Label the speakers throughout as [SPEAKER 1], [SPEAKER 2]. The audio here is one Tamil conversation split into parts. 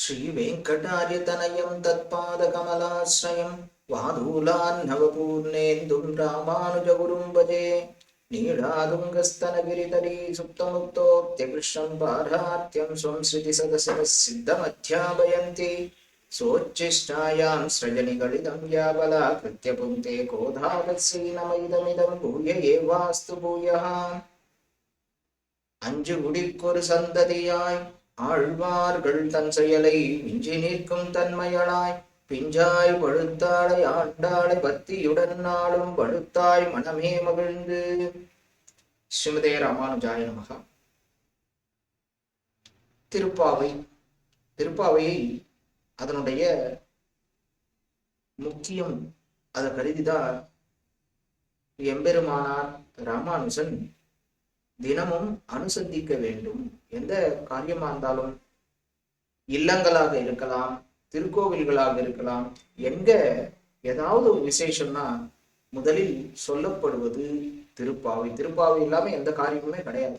[SPEAKER 1] श्रीवेङ्कटार्यतनयं तत्पादकमलाश्रयं वादूलान्नवपूर्णेन्दुं रामानुजगुरुं भजे नीलादुङ्गस्तनगिरितली सुप्तमुक्तोक्त्यकृष्णं पारात्यं स्वं श्रुतिसदसः सिद्धमध्यापयन्ति सोच्छिष्टायां सृजनिगलितं या बलाकृत्य पुङ्क्ते कोधावत्सीनमैदमिदं भूय एवास्तु भूयः அஞ்சு குடிக்கொரு சந்ததியாய் ஆழ்வார்கள் தன் செயலை மிஞ்சி நிற்கும் தன்மையளாய் பிஞ்சாய் பழுத்தாளை ஆண்டாளை பக்தியுடன் நாளும் பழுத்தாய் மனமே மகிழ்ந்து. ஸ்ரீமதே ராமானுஜாய நமஹ. திருப்பாவையை அதனுடைய முக்கியம் அதை கருதிதான் எம்பெருமானார் ராமானுஜன் தினமும் அனுசந்திக்க வேண்டும். எந்த காரியமா இருந்தாலும், இல்லங்களாக இருக்கலாம், திருக்கோவில்களாக இருக்கலாம், எங்க ஏதாவது ஒரு விசேஷம்னா முதலில் சொல்லப்படுவது திருப்பாவை. திருப்பாவை இல்லாம எந்த காரியமுமே கிடையாது.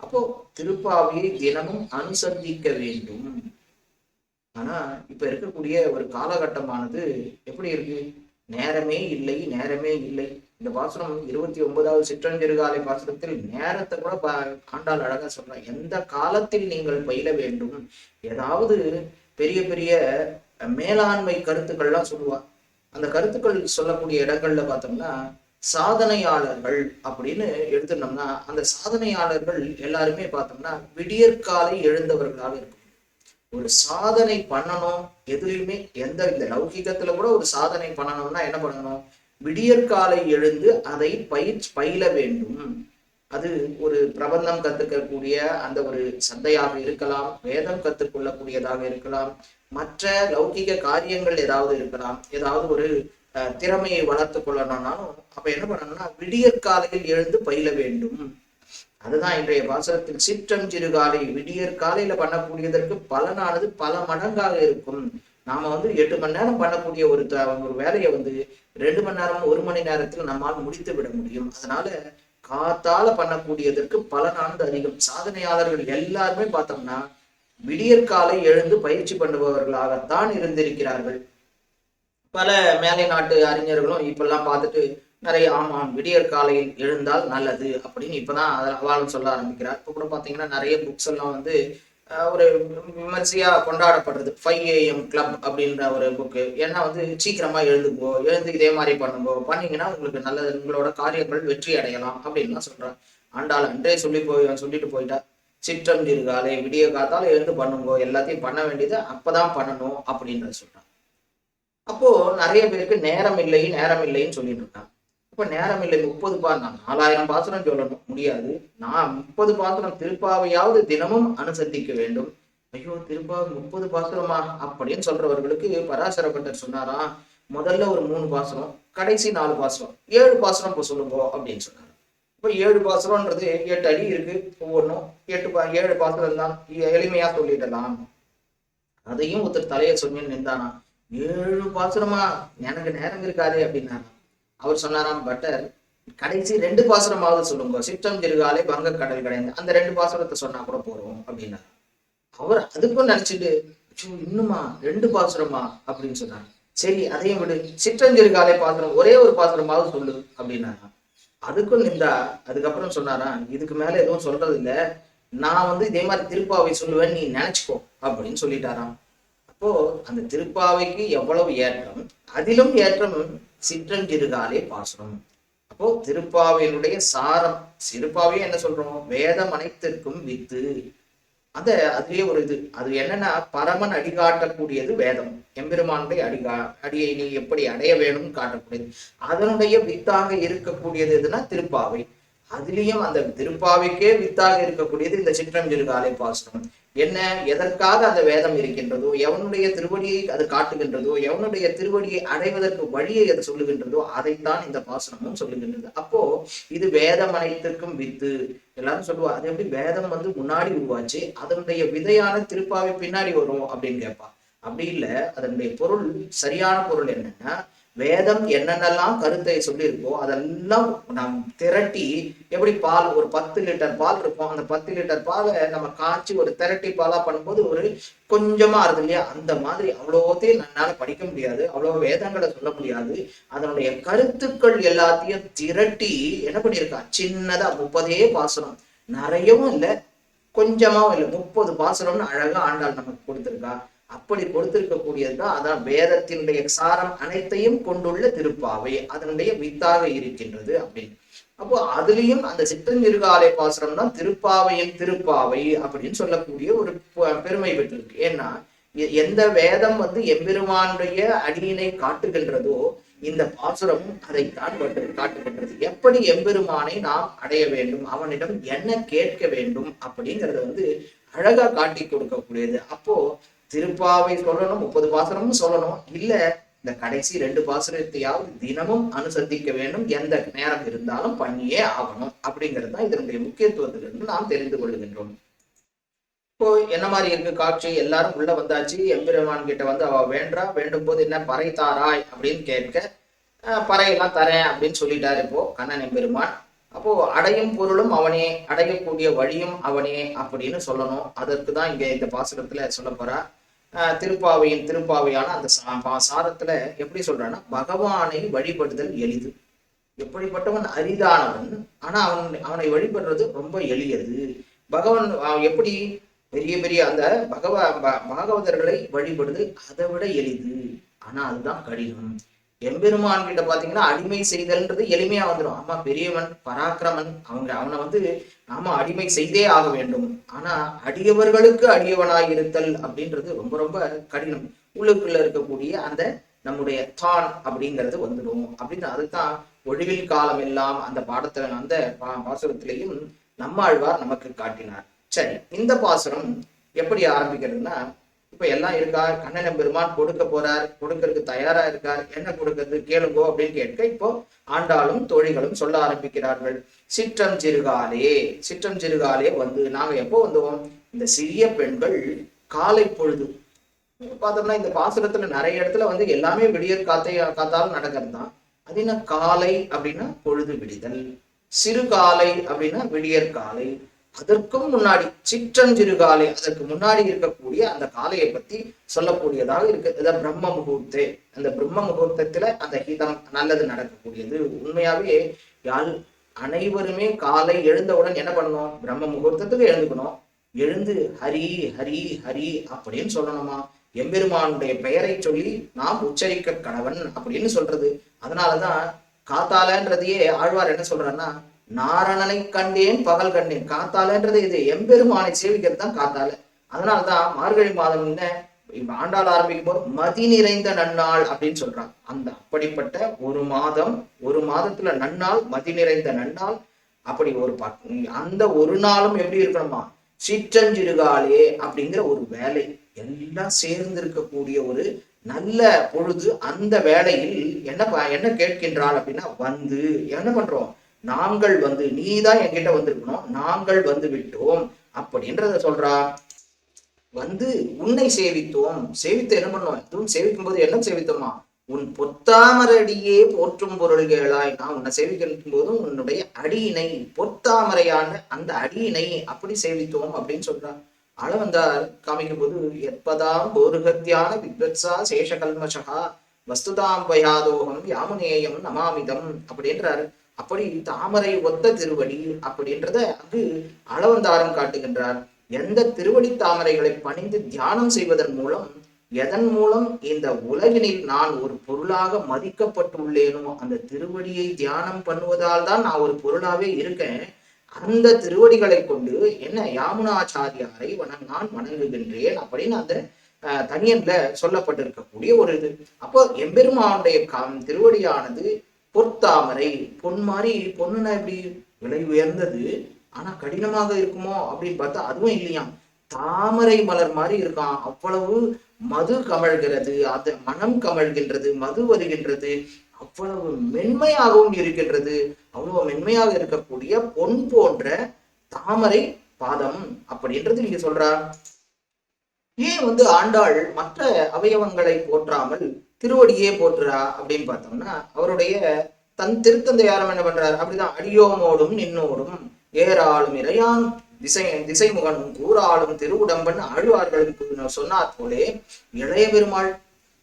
[SPEAKER 1] அப்போ திருப்பாவையை தினமும் அனுசந்திக்க வேண்டும். ஆனா இப்ப இருக்கக்கூடிய ஒரு காலகட்டமானது எப்படி இருக்கு? நேரமே இல்லை, நேரமே இல்லை. இந்த பாசுரம் 29வது சிற்றஞ்சிறுகாலை பாசுரத்தில் நேரத்தை கூட ஆண்டாள் அழகா சொல்றாங்க. எந்த காலத்தில் நீங்கள் பயில வேண்டும். ஏதாவது பெரிய பெரிய மேலாண்மை கருத்துக்கள்லாம் சொல்லுவா. அந்த கருத்துக்கள் சொல்லக்கூடிய இடங்கள்ல பார்த்தோம்னா சாதனையாளர்கள் அப்படின்னு எடுத்துட்டோம்னா, அந்த சாதனையாளர்கள் எல்லாருமே பார்த்தோம்னா விடியற்காலை எழுந்தவர்களாக இருக்கும். ஒரு சாதனை பண்ணணும், எதுலையுமே எந்த இந்த லௌகிகத்துல கூட ஒரு சாதனை பண்ணணும்னா என்ன பண்ணணும்? விடியற்காலை எழுந்து அதை பயில வேண்டும். அது ஒரு பிரபந்தம் கத்துக்கக்கூடிய அந்த ஒரு சந்தையாக இருக்கலாம், வேதம் கத்துக்கொள்ளக்கூடியதாக இருக்கலாம், மற்ற லௌகிக காரியங்கள் ஏதாவது இருக்கலாம், ஏதாவது ஒரு திறமையை வளர்த்து கொள்ளணும்னாலும் அப்ப என்ன பண்ணணும்னா விடியற்காலையில் எழுந்து பயில வேண்டும். அதுதான் இன்றைய பாசுரத்தில் சிற்றஞ்சிறுகாலை விடியற்காலையில பண்ணக்கூடியதற்கு பலனானது பல மடங்காக இருக்கும். நாம 8 மணி நேரம் பண்ணக்கூடிய ஒரு வேலையை 2 மணி நேரம் 1 மணி நேரத்தில் நம்மால் முடித்து விட முடியும். அதனால காத்தால பண்ணக்கூடியதற்கு பலனானது அதிகம். சாதனையாளர்கள் எல்லாருமே பார்த்தோம்னா விடியற்காலை எழுந்து பயிற்சி பண்ணுபவர்களாகத்தான் இருந்திருக்கிறார்கள். பல மேலை நாட்டு அறிஞர்களும் இப்பெல்லாம் பார்த்துட்டு நிறைய ஆமாம் விடியற்காலையில் எழுந்தால் நல்லது அப்படின்னு இப்பதான் அவளும் சொல்ல ஆரம்பிக்கிறார். இப்ப கூட பாத்தீங்கன்னா நிறைய புக்ஸ் எல்லாம் ஒரு விமர்சையா கொண்டாடப்படுறது 5 AM கிளப் அப்படின்ற ஒரு புக்கு. ஏன்னா சீக்கிரமா எழுந்துக்கோ, எழுந்து இதே மாதிரி பண்ணீங்கன்னா உங்களுக்கு நல்லது, உங்களோட காரியங்கள் வெற்றி அடையலாம் அப்படின்லாம் சொல்றாங்க. ஆண்டாள் அன்றே சொல்லிட்டு போயிட்டா. சிற்றஞ்சிறுகாலை விடிய காத்தால எழுந்து பண்ணுங்கோ, எல்லாத்தையும் பண்ண வேண்டியது அப்பதான் பண்ணணும் அப்படின்றத சொல்றாங்க. அப்போ நிறைய பேருக்கு நேரம் இல்லைன்னு சொல்லிட்டு இருக்காங்க. இப்ப நேரம் இல்லை, 4000 பாசுரம் சொல்லணும் முடியாது. நான் 30 பாசுரம் திருப்பாவையாவது தினமும் அனுசந்திக்க வேண்டும். ஐயோ திருப்பாவை 30 பாசுரமா அப்படின்னு சொல்றவர்களுக்கு பராசரப்பட்டர் சொன்னாராம், முதல்ல ஒரு 3 பாசுரம், கடைசி 4 பாசுரம், 7 பாசுரம் இப்போ சொல்லுங்க அப்படின்னு சொன்னாரு. இப்ப 7 பாசுரம்ன்றது 8 அடி இருக்கு, ஒவ்வொன்றும் 7 பாசுரம் தான், எளிமையா சொல்லிடலாம். அதையும் ஒருத்தர் தலையை சொன்னு நின்றானா, 7 பாசுரமா எனக்கு நேரம் இருக்காது அப்படின்னாரா. அவர் சொன்னாராம், பட்டர் கடைசி 2 பாசுரமாவது சொல்லுங்க, சிற்றஞ்சிறுகாலை வங்க கடல் கடைந்து, அந்த 2 பாசுரத்தை சொன்னா கூட போறோம் அப்படின்னாரு. அவர் அதுக்கும் நினைச்சிட்டு இன்னுமா 2 பாசுரமா அப்படின்னு சொன்னார். சரி அதையும் விடு, சிற்றஞ்சிறுகாலை பாசுரம் ஒரே ஒரு பாசுரமாவது சொல்லு அப்படின்னாரா. அதுக்கும் நின்றா. அதுக்கப்புறம் சொன்னாராம், இதுக்கு மேல எதுவும் சொல்றது இல்ல, நான் இதே மாதிரி திருப்பாவை சொல்லுவேன், நீ நினைச்சுக்கோ அப்படின்னு சொல்லிட்டாராம். அப்போ அந்த திருப்பாவைக்கு எவ்வளவு ஏற்றம், அதிலும் ஏற்றம் சிற்றஞ்சிறுகாலை பாசுரம். அப்போ திருப்பாவையினுடைய சாரம், திருப்பாவையே என்ன சொல்றோம்? வேதம் அனைத்திற்கும் வித்து. அதுலயே ஒரு அது என்னன்னா பரமன் அடிகாட்டக்கூடியது வேதம். எம்பெருமானுடைய அடியை நீ எப்படி அடைய வேணும்னு காட்டக்கூடியது. அதனுடைய வித்தாக இருக்கக்கூடியது எதுனா திருப்பாவை. அதுலயும் அந்த திருப்பாவைக்கே வித்தாக இருக்கக்கூடியது இந்த சிற்றஞ்சிறுகாலை பாசுரம். என்ன, எதற்காக அந்த வேதம் இருக்கின்றதோ, எவனுடைய திருவடியை அது காட்டுகின்றதோ, எவனுடைய திருவடியை அடைவதற்கு வழியை அது சொல்லுகின்றதோ, அதைத்தான் இந்த பாசுரமும் சொல்லுகின்றது. அப்போ இது வேதம் அனைத்திற்கும் வித்து. எல்லாரும் சொல்லுவா, அது எப்படி வேதம் முன்னாடி உருவாச்சு, அதனுடைய விதையான திருப்பாவை பின்னாடி வரும் அப்படின்னு கேட்பா. அப்படி இல்லை. அதனுடைய பொருள், சரியான பொருள் என்னன்னா, வேதம் என்னென்னலாம் கருத்தை சொல்லியிருக்கோ அதெல்லாம் நாம் திரட்டி, எப்படி பால் ஒரு 10 லிட்டர் பால் இருக்கும், அந்த 10 லிட்டர் பாலை நம்ம காய்ச்சி ஒரு திரட்டி பாலா பண்ணும்போது ஒரு கொஞ்சமா இருக்கு இல்லையா, அந்த மாதிரி அவ்வளோத்தையும் என்னால படிக்க முடியாது, அவ்வளவு வேதங்களை சொல்ல முடியாது. அதனுடைய கருத்துக்கள் எல்லாத்தையும் திரட்டி என்ன பண்ணியிருக்கா, சின்னதா 30 பாசுரம், நிறையவும் இல்லை கொஞ்சமாவும் இல்லை, 30 பாசுரம்னு அழகா ஆண்டாள் நமக்கு கொடுத்திருக்கா. அப்படி கொடுத்திருக்கக்கூடியதுதான் அதான் வேதத்தினுடைய சாரம் அனைத்தையும் கொண்டுள்ள திருப்பாவை, அதனுடைய வித்தாக இருக்கின்றது அப்படின்னு. அப்போ அதுலயும் அந்த சிற்றஞ்சிறுகாலை பாசுரம் தான் திருப்பாவையின் திருப்பாவை அப்படின்னு சொல்லக்கூடிய ஒரு பெருமை பெற்றிருக்கு. ஏன்னா எந்த வேதம் எம்பெருமானுடைய அடியினை காட்டுகின்றதோ இந்த பாசுரமும் அதைத்தான் காட்டுகின்றது. எப்படி எம்பெருமானை நாம் அடைய வேண்டும், அவனிடம் என்ன கேட்க வேண்டும் அப்படிங்கறத அழகா காட்டி கொடுக்கக்கூடியது. அப்போ திருப்பாவை சொல்லணும், 30 பாசுரமும் சொல்லணும், இல்ல இந்த கடைசி 2 பாசுரத்தையாவது தினமும் அனுசந்திக்க வேண்டும், எந்த நேரம் இருந்தாலும் பண்ணியே ஆகணும் அப்படிங்கிறது தான் இதனுடைய முக்கியத்துவத்திலிருந்து நாம் தெரிந்து கொள்கின்றோம். இப்போ என்ன மாதிரி இருக்கு காட்சி, எல்லாரும் உள்ள வந்தாச்சு, எம்பெருமான் கிட்ட அவ வேண்டா, வேண்டும் போது என்ன பறை தாராய் அப்படின்னு கேட்க, பறையெல்லாம் தரேன் அப்படின்னு சொல்லிட்டாரு இப்போ கண்ணன் எம்பெருமான். அப்போ அடையும் பொருளும் அவனே, அடையக்கூடிய வழியும் அவனே அப்படின்னு சொல்லணும். அதற்கு தான் இங்க இந்த பாசுரத்துல சொல்ல போறா. திருப்பாவையின் திருப்பாவையான அந்த சாரத்துல எப்படி சொல்றான்னா, பகவானை வழிபடுதல் எளிது, எப்படிப்பட்டவன் அரிதானவன், ஆனா அவனை வழிபடுறது ரொம்ப எளியது. பகவான் எப்படி பெரிய பெரிய அந்த பாகவதர்களை வழிபடுதல் அதை விட எளிது, ஆனா அதுதான் கடினம். எம்பெருமான் கிட்ட பாத்தீங்கன்னா அடிமை செய்தல்ன்றது எளிமையா வந்துடும். ஆமா பெரியவன் பராக்கிரமன், அவனை நாம அடிமை செய்தே ஆக வேண்டும். ஆனா அடியவர்களுக்கு அடியவனாய் இருத்தல் அப்படின்றது ரொம்ப ரொம்ப கடினம். உள்ளுக்குள்ள இருக்கக்கூடிய அந்த நம்முடைய தான் அப்படிங்கிறது வந்துடும் அப்படின்னு. அதுதான் ஒழிவில் காலம் எல்லாம் அந்த பாடத்துல அந்த பாசுரத்திலையும் நம்மாழ்வார் நமக்கு காட்டினார். சரி, இந்த பாசுரம் எப்படி ஆரம்பிக்கிறதுனா, இப்ப எல்லாம் இருக்கா, கண்ணன் பெருமான் கொடுக்க போறார், கொடுக்கறதுக்கு தயாரா இருக்கார், என்ன கொடுக்கறது கேளுங்கோ அப்படின்னு கேட்க இப்போ ஆண்டாளும் தோழிகளும் சொல்ல ஆரம்பிக்கிறார்கள். சிற்றஞ்சிறுகாலே, சிற்றஞ்சிறுகாலே நாங்க எப்போ வந்தோம், இந்த சிறிய பெண்கள் காலை பொழுது பார்த்தோம்னா இந்த பாசுரத்துல நிறைய இடத்துல எல்லாமே விடியற் காத்தாலும் நடக்கிறது தான். அது என்ன காலை அப்படின்னா பொழுது விடிதல், சிறுகாலை அப்படின்னா விடியற் காலை, அதற்கும் முன்னாடி சிற்றஞ்சிறுகாலை, அதற்கு முன்னாடி இருக்கக்கூடிய அந்த காலையை பத்தி சொல்லக்கூடியதாக இருக்கு. பிரம்ம முகூர்த்தே, அந்த பிரம்ம முகூர்த்தத்துல அந்த ஹிதம் நல்லது நடக்கக்கூடியது. உண்மையாவே அனைவருமே காலை எழுந்தவுடன் என்ன பண்ணணும், பிரம்ம முகூர்த்தத்துக்கு எழுந்துக்கணும், எழுந்து ஹரி ஹரி ஹரி அப்படின்னு சொல்லணுமா, எம்பெருமானுடைய பெயரை சொல்லி நாம் உச்சரிக்க கடவன் அப்படின்னு சொல்றது. அதனாலதான் காத்தாலன்றதையே ஆழ்வார் என்ன சொல்றாருன்னா, நாரணனை கண்டேன் பகல் கண்டேன், காத்தாலன்றது இது எம்பெருமானை சேவிக்கிறது தான் காத்தால. அதனால்தான் மார்கழி மாதம் என்ன ஆண்டாள் ஆரம்பிக்கும் போது மதி நிறைந்த நன்னாள் அப்படின்னு சொல்றாங்க. அந்த அப்படிப்பட்ட ஒரு மாதம், ஒரு மாதத்துல நன்னாள், மதி நிறைந்த நன்னாள், அப்படி அந்த ஒரு நாளும் எப்படி இருக்கணுமா, சிற்றஞ்சிறுகாலே அப்படிங்கிற ஒரு வேலை எல்லாம் சேர்ந்து இருக்கக்கூடிய ஒரு நல்ல பொழுது. அந்த வேளையில் என்ன கேட்கின்றாள் அப்படின்னா, என்ன பண்றோம், நாங்கள் நீதான் என்கிட்ட வந்திருக்கணும், நாங்கள் விட்டோம் அப்படின்றத சொல்றா. உன்னை சேவித்தோம், சேவித்து என்ன பண்ணோம், இதுவும் சேவிக்கும் போது என்ன சேவித்தோமா, உன் பொத்தாமரடியே போற்றும் பொருள்களாய், நான் உன்னை சேவிக்கும் போதும் உன்னுடைய அடியினை, பொத்தாமரையான அந்த அடியினை அப்படி சேவித்தோம் அப்படின்னு சொல்றா. ஆளவந்தார் காமிக்கும் போது, எப்பதாம் போருகத்தியான வித்வத்சா சேஷகல்மஷா வஸ்துதாம் பயாதோகம் யாமுனேயம் நமாமிதம் அப்படின்றாரு. அப்படி தாமரை ஒத்த திருவடி அப்படின்றத அங்கு அளவந்தாரம் காட்டுகின்றார். எந்த திருவடி தாமரைகளை பணிந்து தியானம் செய்வதன் மூலம், எதன் மூலம் இந்த உலகினில் நான் ஒரு பொருளாக மதிக்கப்பட்டுள்ளேனோ, அந்த திருவடியை தியானம் பண்ணுவதால் தான் நான் ஒரு பொருளாவே இருக்கேன். அந்த திருவடிகளை கொண்டு என்ன யாமுனாச்சாரியாரை நான் வணங்குகின்றேன் அப்படின்னு அந்த தனியன்ல சொல்லப்பட்டிருக்கக்கூடிய ஒரு இது. அப்போ எம்பெருமானுடைய திருவடியானது பொற்தாமரை, பொன் மாதிரி, பொண்ணுன்னா எப்படி விலை உயர்ந்தது, ஆனா கடினமாக இருக்குமோ அப்படின்னு பார்த்தா அதுவும் இல்லையாம், தாமரை மலர் மாதிரி இருக்கான். அவ்வளவு மது கமழ்கிறது, அது மனம் கமழ்கின்றது, மது வருகின்றது, அவ்வளவு மென்மையாகவும் இருக்கின்றது. அவ்வளவு மென்மையாக இருக்கக்கூடிய பொன் போன்ற தாமரை பாதம் அப்படின்றது நீங்க சொல்றா. ஏன் ஆண்டாள் மற்ற அவயவங்களை போற்றாமல் திருவடியே போற்றுறா அப்படின்னு பார்த்தோம்னா அவருடைய திருத்தந்தையாரம் என்ன பண்றாரு? அப்படிதான் அடியோமோடும் நின்னோடும் ஏறாளும் இறையான் திசைமுகனும் கூறாளும் திருவுடம்பன் ஆழ்வார்களும் சொன்னார் போலே இளைய பெருமாள்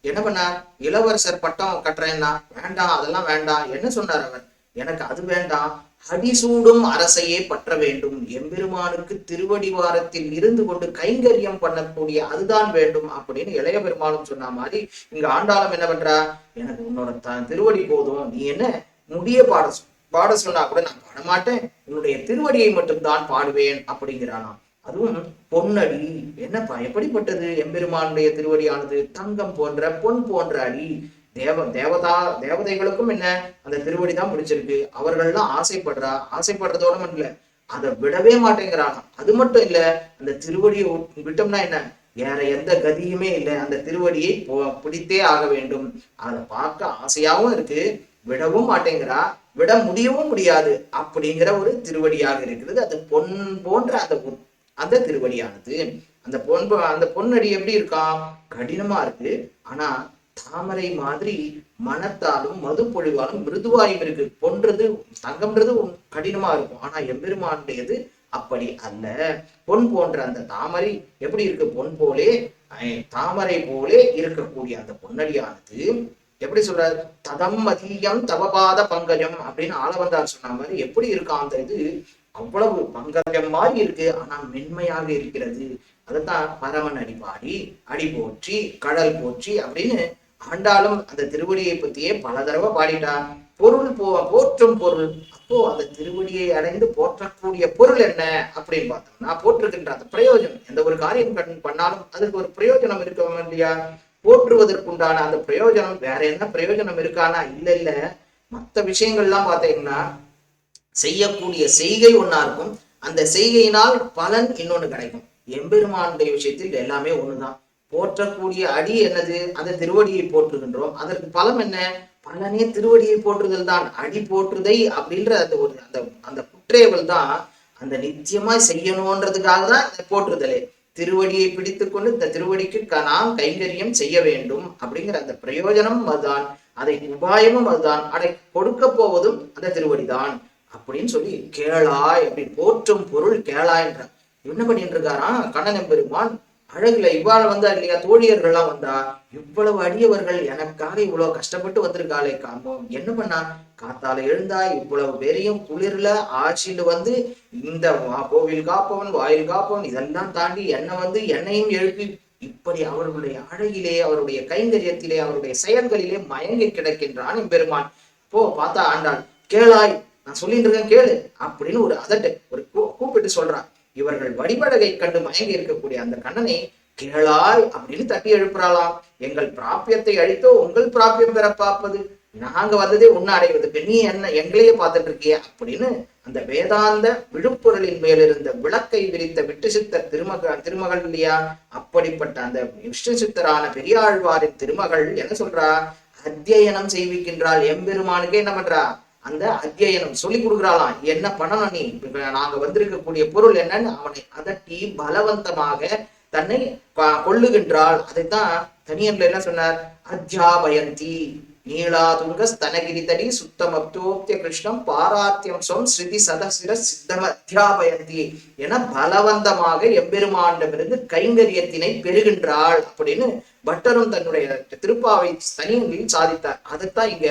[SPEAKER 1] என்ன பண்ணார்? இளவரசர் பட்டம் கட்டுறேன்னா வேண்டாம், அதெல்லாம் வேண்டாம். என்ன சொன்னார் அவர்? எனக்கு அது வேண்டாம், அடிசூடும் அரசையே பற்ற வேண்டும், எம்பெருமானுக்கு திருவடிவாரத்தில் இருந்து கொண்டு கைங்கரியம் பண்ணக்கூடிய அதுதான் வேண்டும் அப்படின்னு இளைய பெருமாளும் சொன்ன மாதிரி இங்க ஆண்டாளும் என்ன பண்றா? எனக்கு உன்னோட திருவடி போதும், நீ என்ன முடிய பாட சொன்னா கூட நான் பாட மாட்டேன், உன்னுடைய திருவடியை மட்டும்தான் பாடுவேன் அப்படிங்கிறானாம். அதுவும் பொன்னடி. என்னப்பா எப்படிப்பட்டது எம்பெருமானுடைய திருவடியானது? தங்கம் போன்ற பொன் போன்ற அடி. தேவதைகளுக்கும் என்ன அந்த திருவடி தான் பிடிச்சிருக்கு. அவர்கள்லாம் ஆசைப்படுறதோட மட்டும் இல்ல, அதை விடவே மாட்டேங்கிறாங்க. அது மட்டும் இல்ல, அந்த திருவடியை விட்டோம்னா என்ன, வேற எந்த கதியுமே இல்லை, அந்த திருவடியை பிடித்தே ஆக வேண்டும். அதை பார்க்க ஆசையாவும் இருக்கு, விடவும் மாட்டேங்கிறா, விட முடியவும் முடியாது அப்படிங்கிற ஒரு திருவடியாக இருக்கிறது அது பொன் போன்ற அந்த திருவடியானது. அந்த பொன்னடி எப்படி இருக்கான்? கடினமா இருக்கு, ஆனா தாமரை மாதிரி மனத்தாலும் மது பொழிவாலும் மிருதுவாயும் இருக்கு. பொன்றது தங்கம்ன்றது கடினமா இருக்கும், ஆனா எம்பெருமானுடையது அப்படி அல்ல. பொன் போன்ற அந்த தாமரை எப்படி இருக்கு? பொன் போலே தாமரை போலே இருக்கக்கூடிய அந்த பொன்னடியானது எப்படி சொல்றாரு? ததம் மதியம் தவபாத பங்கஜம் அப்படின்னு ஆளவந்தார் சொன்ன மாதிரி எப்படி இருக்கா அந்த இது? அவ்வளவு பங்கஜம் மாதிரி இருக்கு, ஆனா மென்மையாக இருக்கிறது. அதைத்தான் பரமன் அடிபாடி அடி போற்றி கடல் போற்றி அப்படின்னு ஆண்டாலும் அந்த திருவடியை பத்தியே பல தடவை பாடிட்டான். பொருள் போற்றும் பொருள். அப்போ அந்த திருவடியை அடைந்து போற்றக்கூடிய பொருள் என்ன அப்படின்னு பார்த்தோம்னா, போற்றுகின்ற அந்த பிரயோஜனம். எந்த ஒரு காரியம் பண்ணாலும் அதுக்கு ஒரு பிரயோஜனம் இருக்கவும் இல்லையா? போற்றுவதற்குண்டான அந்த பிரயோஜனம் வேற என்ன பிரயோஜனம் இருக்கானா? இல்ல மற்ற விஷயங்கள்லாம் பார்த்தீங்கன்னா செய்யக்கூடிய செய்கை ஒன்னா இருக்கும், அந்த செய்கையினால் பலன் இன்னொன்னு கிடைக்கும். எம்பெருமானுடைய விஷயத்தில் எல்லாமே ஒண்ணுதான். போற்றக்கூடிய அடி என்னது? அந்த திருவடியை போற்றுகின்றோம், அதற்கு பலம் என்ன? பலனே திருவடியை போற்றுதல் தான். அடி போற்றுதை அப்படின்ற அந்த ஒரு அந்த குற்றேவல் தான் அந்த நித்தியமாய் செய்யணும்ன்றதுக்காக தான் இந்த போற்றுதலே. திருவடியை பிடித்து கொண்டு இந்த திருவடிக்கு நாம் கைங்கரியம் செய்ய வேண்டும் அப்படிங்கிற அந்த பிரயோஜனம் அதுதான், அதை உபாயமும் அதுதான், அதை கொடுக்க போவதும் அந்த திருவடிதான் அப்படின்னு சொல்லி கேளாய் அப்படி போற்றும் பொருள் கேளாய் என்ற என்ன பண்ணிட்டு இருக்காரா கண்ணன் எம்பெருமான்? அழகுல இவ்வாறு வந்தா இல்லையா? தோழியர்கள்லாம் வந்தா, இவ்வளவு அடியவர்கள் எனக்காக இவ்வளவு கஷ்டப்பட்டு வந்திருக்காளே, காம்பம் என்ன பண்ணா? காத்தால எழுந்தா இவ்வளவு பேரையும் குளிர்ல ஆட்சியில வந்து இந்த கோவில் காப்பவன் வாயில் காப்பவன் இதெல்லாம் தாண்டி என்னையும் எழுப்பி இப்படி அவர்களுடைய அழகிலே அவருடைய கைங்கரியத்திலே அவருடைய செயல்களிலே மயங்கி கிடக்கின்றான் எம்பெருமான். பார்த்தா ஆண்டாள் கேளாய், நான் சொல்லிட்டு இருக்கேன் கேளு அப்படின்னு ஒரு ஒரு கூப்பிட்டு சொல்றான். இவர்கள் வடிவழகை கண்டு மயங்கி இருக்கக்கூடிய அந்த கண்ணனை கேளாய் அப்படின்னு தட்டி எழுப்புறாளாம். எங்கள் பிராபியத்தை அழித்தோ உங்கள் பிராபியம் பெற பார்ப்பது, நாங்க வந்ததே உன்ன அடைவதுக்கு, நீ என்ன எங்களையே பார்த்துட்டு இருக்கிய அப்படின்னு அந்த வேதாந்த விழுப்பொருளின் மேலிருந்த விளக்கை விரித்த விட்டு சித்தர் திருமகள் இல்லையா? அப்படிப்பட்ட அந்த விஷ்ணு சித்தரான பெரியாழ்வாரின் திருமகள் என்ன சொல்றா? அத்தியனம் செய்விக்கின்றாள். எம்பெருமானுக்கே என்ன பண்றா? அந்த அத்தியனம் சொல்லி கொடுக்குறாளாம். என்ன பண்ணணும் நீ, நாங்க வந்திருக்கக்கூடிய பொருள் என்னன்னு அவனை அதட்டி பலவந்தமாக தன்னை கொள்ளுகின்றாள். அதைத்தான் தனியன்ல என்ன சொன்னார்? அத்தியாபயந்தி நீளாதுங்க ஸ்தனகிரிதடி சுத்தமப்தோக்திய கிருஷ்ணம் பாராத்தியம் சொம் ஸ்ருதி சதசிர சித்தம் அத்தியாபயந்தி என பலவந்தமாக எம்பெருமானிடமிருந்து கைங்கரியத்தினை பெறுகின்றாள் அப்படின்னு பட்டரும் தன்னுடைய திருப்பாவை தனியங்களில் சாதித்தார். அதைத்தான் இங்க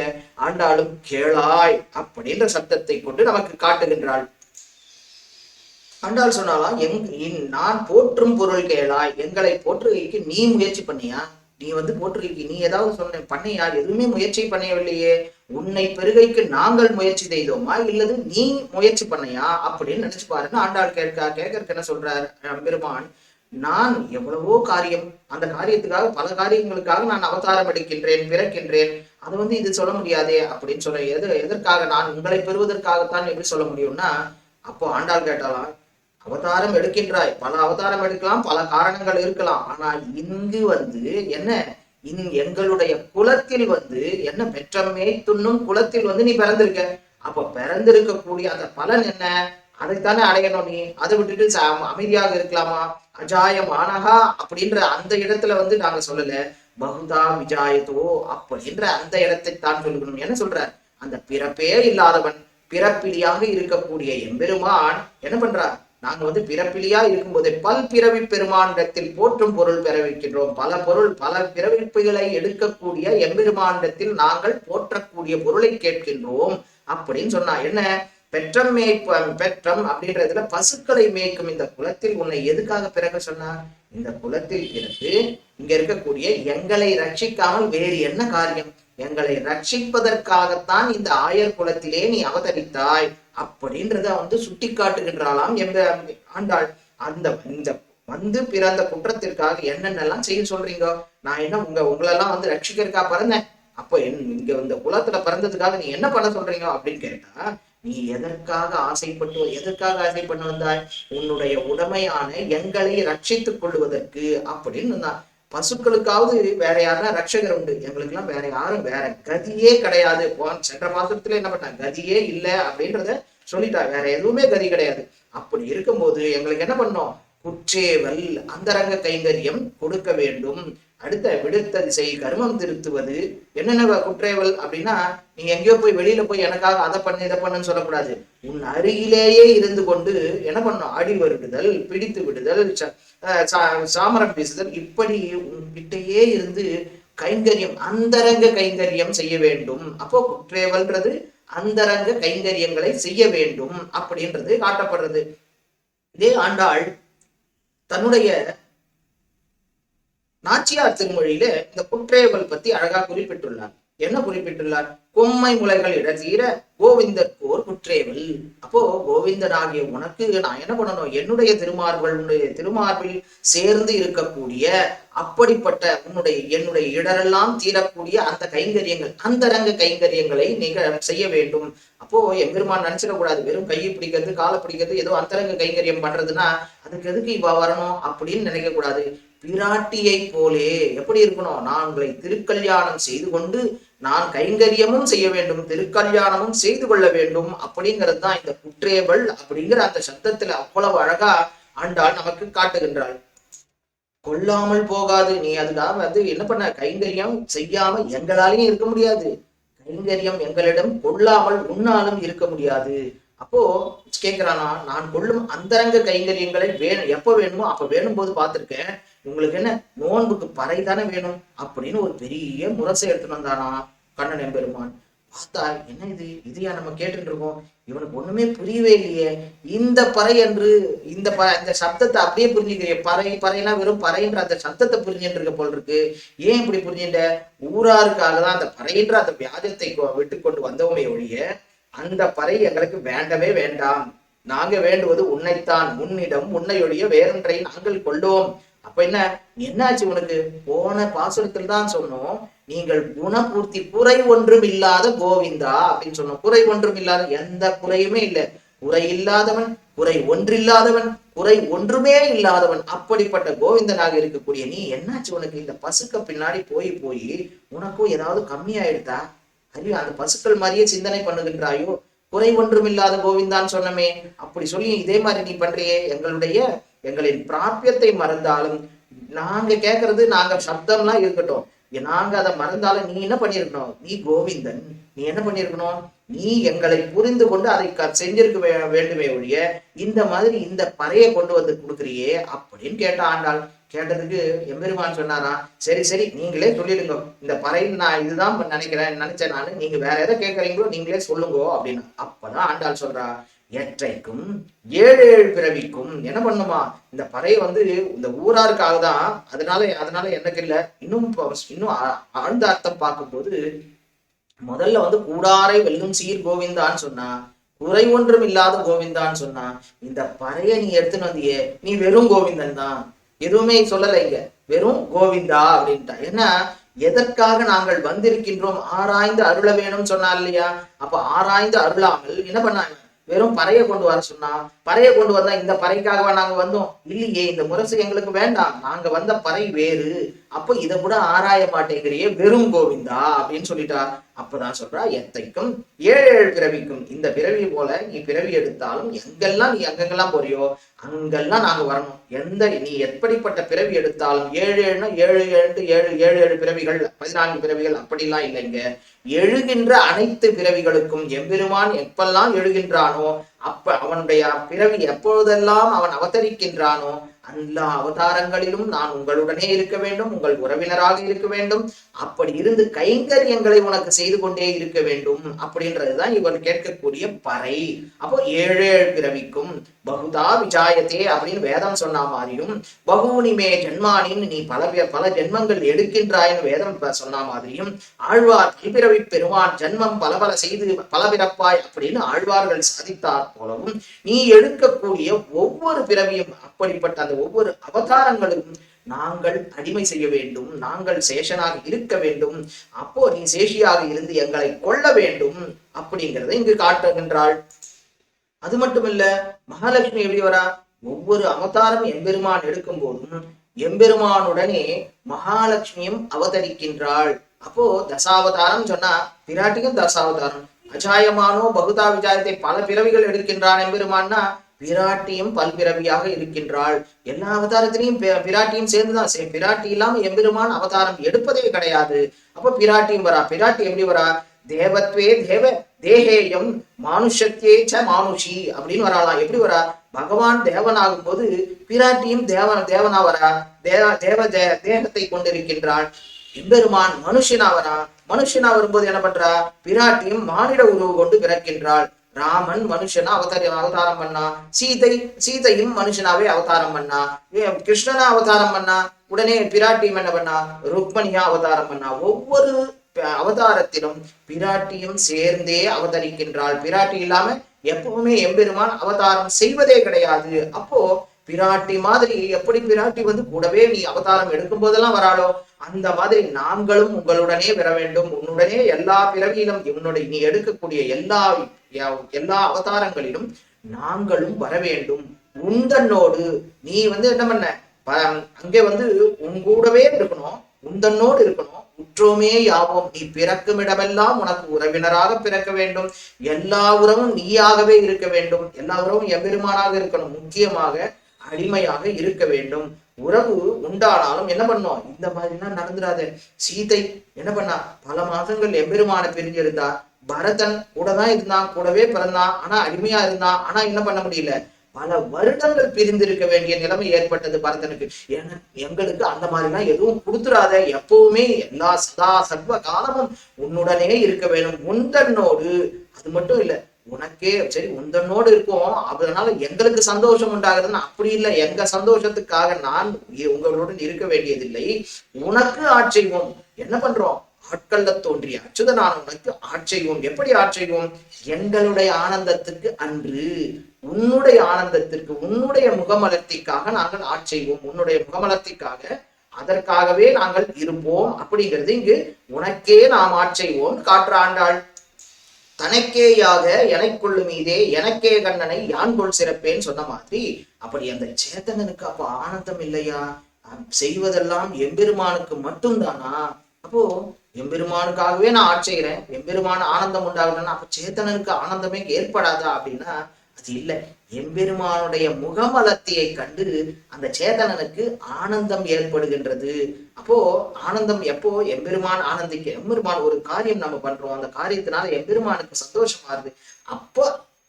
[SPEAKER 1] ஆண்டாளும் கேளாய் அப்படின்ற சப்தத்தை கொண்டு நமக்கு காட்டுகின்றாள். ஆண்டாள் சொன்னாலாம், நான் போற்றும் பொருள் கேளாய், எங்களை போற்றுகைக்கு நீ முயற்சி பண்ணியா? நீ போற்றுகைக்கு நீ ஏதாவது பண்ணியா? எதுவுமே முயற்சி பண்ணவில்லையே. உன்னை பெருகைக்கு நாங்கள் முயற்சி செய்தோமா இல்லது நீ முயற்சி பண்ணியா அப்படின்னு நினைச்சு பாருன்னு ஆண்டாள் கேட்கறதுக்கு என்ன சொல்றார் பெருமான்? நான் எவ்வளவோ காரியம், அந்த காரியத்துக்காக பல காரியங்களுக்காக நான் அவதாரம் எடுக்கின்றேன், பிறக்கின்றேன். அது இது சொல்ல முடியாதே அப்படின்னு சொல்ல, எதற்காக நான் உங்களை பெறுவதற்காகத்தான் எப்படி சொல்ல முடியும்னா, அப்போ ஆண்டாள் கேட்டாலாம், அவதாரம் எடுக்கின்றாய், பல அவதாரம் எடுக்கலாம், பல காரணங்கள் இருக்கலாம், ஆனா இங்கு என்ன எங்களுடைய குலத்தில் என்ன பெற்றமே துண்ணும் குலத்தில் நீ பிறந்திருக்க. அப்ப பிறந்திருக்கக்கூடிய அந்த பலன் என்ன? அதைத்தானே அடையணும். நீ அதை விட்டுட்டு அமைதியாக இருக்கலாமா? அஜாயம் ஆனகா அப்படின்ற அந்த இடத்துல நாங்க சொல்லல. பகுதா விஜாயதோ அப்படின்ற அந்த இடத்தை தான் சொல்லணும். என்ன சொல்றார்? அந்த பிறப்பே இல்லாதவன், பிறப்பிலியாக இருக்கக்கூடிய எம்பெருமான் என்ன பண்றார்? நாங்க பிறப்பிலியா இருக்கும்போது பல் பிறவி பெருமாண்டத்தில் போற்றும் பொருள் பெற வைக்கின்றோம். பல பிறவிப்புகளை எடுக்கக்கூடிய எம்பெருமாண்டத்தில் நாங்கள் போற்றக்கூடிய பொருளை கேட்கின்றோம் அப்படின்னு சொன்னா. என்ன? பெற்றம் அப்படின்றதுல பசுக்களை மேய்க்கும் இந்த குலத்தில் உன்னை எதுக்காக பிறகு சொன்னார்? இந்த குலத்தில் பிறகு இங்க இருக்கக்கூடிய எங்களை ரட்சிக்காமல் வேறு என்ன காரியம்? எங்களை ரட்சிப்பதற்காகத்தான் இந்த ஆயர் குலத்திலே நீ அவதரித்தாய் அப்படின்றத சுட்டி காட்டுகின்றாலாம் ஆண்டாள். இந்த பிறந்த குற்றத்திற்காக என்னென்னலாம் செய்ய சொல்றீங்க? நான் என்ன உங்களெல்லாம் ரட்சிக்கிறதுக்கா பிறந்தேன்? அப்போ இங்க இந்த குலத்துல பிறந்ததுக்காக நீ என்ன பண்ண சொல்றீங்க அப்படின்னு கேட்டா, நீ எதற்காக ஆசைப்பட்டு வந்தாய்? உன்னுடைய உடமையான எங்களை ரட்சித்துக் கொள்வதற்கு அப்படின்னு தான். பசுக்களுக்காவது வேற யாருன்னா ரட்சகர் உண்டு, எங்களுக்கு எல்லாம் வேற யாரும் வேற கதியே கிடையாது. சென்ற மாசத்துல என்ன பண்ண, கதியே இல்லை அப்படின்றத சொல்லிட்டா. வேற எதுவுமே கதி கிடையாது. அப்படி இருக்கும்போது எங்களுக்கு என்ன பண்ணோம்? குற்றேவல் அந்தரங்க கைங்கரியம் கொடுக்க வேண்டும். அடுத்த விடுத்த திசை கர்மம் திருத்துவது. என்னென்ன குற்றேவல் அப்படின்னா, நீங்க எங்கேயோ போய் வெளியில போய் எனக்காக அதை பண்ணு இதை பண்ணுன்னு சொல்லக்கூடாது. உன் அருகிலேயே இருந்து கொண்டு என்ன பண்ணும்? ஆடி வருடுதல், பிடித்து விடுதல், சாமரம் வீசுதல், இப்படி உன்கிட்டயே இருந்து கைங்கரியம், அந்தரங்க கைங்கரியம் செய்ய வேண்டும். அப்போ குற்றேவல்ன்றது அந்தரங்க கைங்கரியங்களை செய்ய வேண்டும் அப்படின்றது காட்டப்படுறது. இதே ஆண்டாள் தன்னுடைய நாச்சியார் திருமொழியில இந்த குற்றேவல் பத்தி அழகா குறிப்பிட்டுள்ளார். என்ன குறிப்பிட்டுள்ளார்? கொம்மை முளைகள் இடத்தீர கோவிந்தற்கோர் குற்றேவல். அப்போ கோவிந்தனாகிய உனக்கு நான் என்ன பண்ணணும்? என்னுடைய திருமார்பில் சேர்ந்து இருக்கக்கூடிய அப்படிப்பட்ட என்னுடைய இடரெல்லாம் தீரக்கூடிய அந்த கைங்கரியங்கள், அந்தரங்க கைங்கரியங்களை நீங்க செய்ய வேண்டும். அப்போ எம்பெருமான் நினைச்சிடக்கூடாது, வெறும் கையை பிடிக்கிறது காலை பிடிக்கிறது ஏதோ அந்தரங்க கைங்கரியம் பண்றதுன்னா அதுக்கு எதுக்கு இவ வரணும் அப்படின்னு நினைக்க கூடாது. பிராட்டியை போலே எப்படி இருக்கணும்? நான் உங்களை திருக்கல்யாணம் செய்து கொண்டு நான் கைங்கரியமும் செய்ய வேண்டும், திருக்கல்யாணமும் செய்து கொள்ள வேண்டும் அப்படிங்கிறது தான் இந்த குற்றேவல் அப்படிங்கிற அந்த சப்தத்துல அவ்வளவு அழகா ஆண்டாள் நமக்கு காட்டுகின்றாள். கொல்லாமல் போகாது. நீ அதுக்காக என்ன பண்ண? கைங்கரியம் செய்யாம எங்களாலையும் இருக்க முடியாது, கைங்கரியம் எங்களிடம் கொள்ளாமல் உன்னாலும் இருக்க முடியாது. அப்போ கேட்கிறானா, நான் கொள்ளும் அந்தரங்க கைங்கரியங்களை எப்ப வேணுமோ அப்ப வேணும் போது பார்த்திருக்கேன். உங்களுக்கு என்ன நோன்புக்கு பறை தானே வேணும் அப்படின்னு ஒரு பெரிய முரசை எடுத்துட்டு வந்தானா கண்ணன் எம்பெருமான். பார்த்தா என்ன இதையா நம்ம கேட்டுட்டு இருக்கோம், இவனுக்கு ஒண்ணுமே புரியவே இல்லையே. இந்த பறை என்று இந்த சப்தத்தை அப்படியே புரிஞ்சுக்கிறிய, பறைனா வெறும் பறைன்ற அந்த சப்தத்தை புரிஞ்சுட்டு இருக்க போல் இருக்கு. ஏன் இப்படி புரிஞ்சுட்ட? ஊராருக்காக தான் அந்த பறைன்ற அந்த வியாஜத்தை விட்டு கொண்டு வந்தவமே ஒழிய அந்த பறை எங்களுக்கு வேண்டவே வேண்டாம். நாங்க வேண்டுவது உன்னைத்தான், உன்னிடம் உன்னையொழிய வேறொன்றை நாங்கள் கொள்ளுவோம். அப்ப என்னாச்சு உனக்கு? போன பாசுரத்தில் தான் சொன்னோம், நீங்கள் குணபூர்த்தி குறை ஒன்றும் இல்லாத கோவிந்தா அப்படின்னு சொன்னோம். குறை ஒன்றும் இல்லாத, எந்த குறையுமே இல்லை, குறை இல்லாதவன், குறை ஒன்றில்லாதவன், குறை ஒன்றுமே இல்லாதவன், அப்படிப்பட்ட கோவிந்தனாக இருக்கக்கூடிய நீ என்னாச்சு உனக்கு? இந்த பசுக்க பின்னாடி போய் உனக்கும் ஏதாவது கம்மியாயிடுதா? அறிவு அந்த பசுக்கள் மாதிரியே சிந்தனை பண்ணுகின்றாயோ? குறை ஒன்றும் இல்லாத கோவிந்தான்னு சொன்னமே, அப்படி சொல்லி இதே மாதிரி நீ பண்றியே. எங்களின் பிராபியத்தை மறந்தாலும் நாங்க கேட்கறது, நாங்க சப்தம்லாம் இருக்கட்டும், நாங்க அதை மறந்தாலும் நீ என்ன பண்ணிருக்கணும்? நீ கோவிந்தன், நீ என்ன பண்ணிருக்கணும்? நீ எங்களை புரிந்து கொண்டு அதை செஞ்சிருக்க வேண்டுமே ஒழிய இந்த மாதிரி இந்த பறையை கொண்டு வந்து கொடுக்குறியே அப்படின்னு கேட்ட ஆண்டாள். கேட்டதுக்கு எம்பெருமான் சொன்னாரா, சரி நீங்களே சொல்லிடுங்க, இந்த பறையில் நான் இதுதான் நினைச்சேன் நானு, நீங்க வேற எதை கேட்கறீங்களோ நீங்களே சொல்லுங்க அப்படின்னு. அப்பதான் ஆண்டாள் சொல்றா, எற்றைக்கும் 7 பிறவிக்கும் என்ன பண்ணுமா? இந்த பறை இந்த ஊராருக்காக தான். அதனால எனக்கு இல்லை, இன்னும் ஆழ்ந்த அர்த்தம் பார்க்கும்போது முதல்ல கூடாரை வெல்லும் சீர் கோவிந்தான்னு சொன்னா, குறை ஒன்றும் இல்லாத கோவிந்தான்னு சொன்னா, இந்த பறைய நீ எடுத்துன்னு வந்தியே நீ வெறும் கோவிந்தன் தான், எதுவுமே சொல்லலை, இங்க வெறும் கோவிந்தா அப்படின்ட்டா. ஏன்னா எதற்காக நாங்கள் வந்திருக்கின்றோம்? ஆராய்ந்து அருள வேணும்னு சொன்னா இல்லையா? அப்ப ஆராய்ந்து அருளாமல் என்ன பண்ணாங்க? வெறும் பறைய கொண்டு வர சொன்னா. பறைய கொண்டு வந்தா இந்த பறைக்காகவா நாங்க வந்தோம்? இல்லையே, இந்த முரசு எங்களுக்கு வேண்டாம், நாங்க வந்த பறை வேறு, அப்போ இதை கூட ஆராய மாட்டேங்கிறியே வெறும் கோவிந்தா அப்படின்னு சொல்லிட்டா. அப்பதான் சொல்றா, எத்தைக்கும் 7 பிறவிக்கும், இந்த பிறவி போல நீ பிறவி எடுத்தாலும் எங்கெல்லாம் நீ எங்கெங்கெல்லாம் போறியோ அங்கெல்லாம் நாங்க வரணும். நீ எப்படிப்பட்ட பிறவி எடுத்தாலும் 7 7 7 பிறவிகள் 14 பிறவிகள் அப்படிலாம் இல்லைங்க. எழுகின்ற அனைத்து பிறவிகளுக்கும் எம்பெருமான் எப்பெல்லாம் எழுகின்றானோ அப்ப அவனுடைய பிறவி எப்பொழுதெல்லாம் அவன் அவதரிக்கின்றானோ எல்லா அவதாரங்களிலும் நான் உங்களுடனே இருக்க வேண்டும், உங்கள் உறவினராக இருக்க வேண்டும், அப்படி இருந்து கைங்கரியங்களை உனக்கு செய்து கொண்டே இருக்க வேண்டும் அப்படின்றதுதான் இவர் கேட்கக்கூடிய பறை. அப்போ 7 பிறவிக்கும் பகுதா விஜாயத்தே அப்படின்னு வேதம் சொன்ன மாதிரியும், பகுனிமே ஜென்மானின்னு நீ பல ஜென்மங்கள் எடுக்கின்றாயின்னு வேதம் சொன்ன மாதிரியும், ஆழ்வார் பல்பிறவி பெருமான் ஜென்மம் பல செய்து பல பிறப்பாய் அப்படின்னு ஆழ்வார்கள் சாதித்தார் போலவும், நீ எடுக்கக்கூடிய ஒவ்வொரு பிறவியும் அப்படிப்பட்ட அந்த ஒவ்வொரு அவதாரங்களும் நாங்கள் அடிமை செய்ய வேண்டும், நாங்கள் சேஷனாக இருக்க வேண்டும், அப்போ நீ சேஷியாக இருந்து எங்களை கொள்ள வேண்டும் அப்படிங்கிறத இங்கு காட்டுகின்றாள். அது மட்டும் இல்ல, மகாலட்சுமி எப்படி வரா? ஒவ்வொரு அவதாரம் எம்பெருமான் எடுக்கும் போதும் எம்பெருமானுடனே மகாலட்சுமியும் அவதரிக்கின்றாள். அப்போ தசாவதாரம் சொன்னா பிராட்டியும் தசாவதாரம், அஜாயமானோ பகுதா விஜாயத்தை பல பிறவிகள் எடுக்கின்றான் எம்பெருமான்னா பிராட்டியும் பல்பிறவியாக இருக்கின்றாள். எல்லா அவதாரத்திலையும் பிராட்டியும் சேர்ந்துதான், பிராட்டி இல்லாம எம்பெருமான் அவதாரம் எடுப்பதே கிடையாது. அப்ப பிராட்டியும் வரா. பிராட்டி எப்படி வரா? தேவத்வே தேகேயம் மானுஷத்தேச்ச மானுஷி அப்படின்னு வராலாம். எப்படி வரா? பகவான் தேவனாகும் போது பிராட்டியும் தேவனா வரா, தேகத்தை கொண்டிருக்கின்றாள். எம்பெருமான் மனுஷனா வரா. மனுஷனா வரும்போது என்ன பண்றா? பிராட்டியும் மானிட உருவு கொண்டு பிறக்கின்றாள். ராமன் மனுஷனா அவதாரம் பண்ணா, சீதையும் மனுஷனாவே அவதாரம் பண்ணா, கிருஷ்ணனா அவதாரம் பண்ணா, உடனே பிராட்டியும் என்ன பண்ணா? ருக்மணியா அவதாரம் பண்ணா. ஒவ்வொரு அவதாரத்திலும் பிராட்டியும் சேர்ந்தே அவதரிக்கின்றாள். பிராட்டி இல்லாம எப்பவுமே எம்பெருமான் அவதாரம் செய்வதே கிடையாது. அப்போ பிராட்டி மாதிரி எப்படி பிராட்டி கூடவே நீ அவதாரம் எடுக்கும் போதெல்லாம் வராளோ அந்த மாதிரி நாங்களும் உங்களுடனே பெற வேண்டும். உன்னுடனே எல்லா பிறவியிலும் நீ எடுக்கக்கூடிய எல்லா அவதாரங்களிலும் நாங்களும் வர வேண்டும். உந்தன்னோடு நீ என்ன பண்ண? அங்கே உங்கூடவே இருக்கணும், உந்தன்னோடு இருக்கணும். உற்றோமே யாவோம், நீ பிறக்கும் இடமெல்லாம் உனக்கு உறவினராக பிறக்க வேண்டும். எல்லா உறவும் நீயாகவே இருக்க வேண்டும். எல்லா உறவும் எம்பெருமானாக இருக்கணும். முக்கியமாக அடிமையாக இருக்க வேண்டும். உறவு உண்டானாலும் என்ன பண்ணோம்? இந்த மாதிரிலாம் நடந்துடாது. சீதை என்ன பண்ணா? பல மாதங்கள் எம்பெருமான பிரிஞ்சிருந்தா. பரதன் கூடதான் இருந்தான், கூடவே பிறந்தான், ஆனா அடிமையா இருந்தான். ஆனா என்ன பண்ண முடியல? பல வருடங்கள் பிரிந்திருக்க வேண்டிய நிலைமை ஏற்பட்டது பரதனுக்கு. எங்களுக்கு அந்த மாதிரிலாம் எதுவும் கொடுத்துடாத, எப்பவுமே எல்லா சதா சர்வ காலமும் உன்னுடனே இருக்க வேணும். உந்தன்னோடு, அது மட்டும் இல்ல, உனக்கே சரி உந்தன்னோடு இருக்கும், அதனால எங்களுக்கு சந்தோஷம் உண்டாகுதுன்னு அப்படி இல்லை. எங்க சந்தோஷத்துக்காக நான் உங்களுடன் இருக்க வேண்டியதில்லை, உனக்கு ஆட்சேபம். என்ன பண்றோம்? ஆட்கள்ல தோன்றிய அச்சுதனான உனக்கு ஆட்சேபம். எப்படி ஆட்சேபம்? எங்களுடைய ஆனந்தத்துக்கு அன்று, உன்னுடைய ஆனந்தத்திற்கு, உன்னுடைய முகமலர்த்திக்காக நாங்கள் ஆட்சேபம். உன்னுடைய முகமலர்த்திக்காக, அதற்காகவே நாங்கள் இருப்போம் அப்படிங்கிறது இங்கு உனக்கே நாம் ஆட்சேபோம் காற்றாண்டாள். தனக்கேயாக எனக்குள்ளு மீதே எனக்கே கண்ணனை யான்கொள் சிறப்பேன்னு சொன்ன மாதிரி, அப்படி அந்த சேத்தனனுக்கு அப்ப ஆனந்தம் இல்லையா? செய்வதெல்லாம் எம்பெருமானுக்கு மட்டும்தானா? அப்போ எம்பெருமானுக்காகவே நான் ஆட்சேகிறேன், எம்பெருமான ஆனந்தம் உண்டாகணும்னா அப்ப சேத்தனனுக்கு ஆனந்தமே ஏற்படாதா அப்படின்னா அது இல்லை. எம்பெருமானுடைய முகமலர்த்தியை கண்டு அந்த சேதனனுக்கு ஆனந்தம் ஏற்படுகின்றது. அப்போ ஆனந்தம் எப்போ? எம்பெருமான் ஆனந்திக்க, எம்பெருமான் ஒரு காரியம் நம்ம பண்றோம், அந்த காரியத்தினால எம்பெருமானுக்கு சந்தோஷமா இருக்கு. அப்போ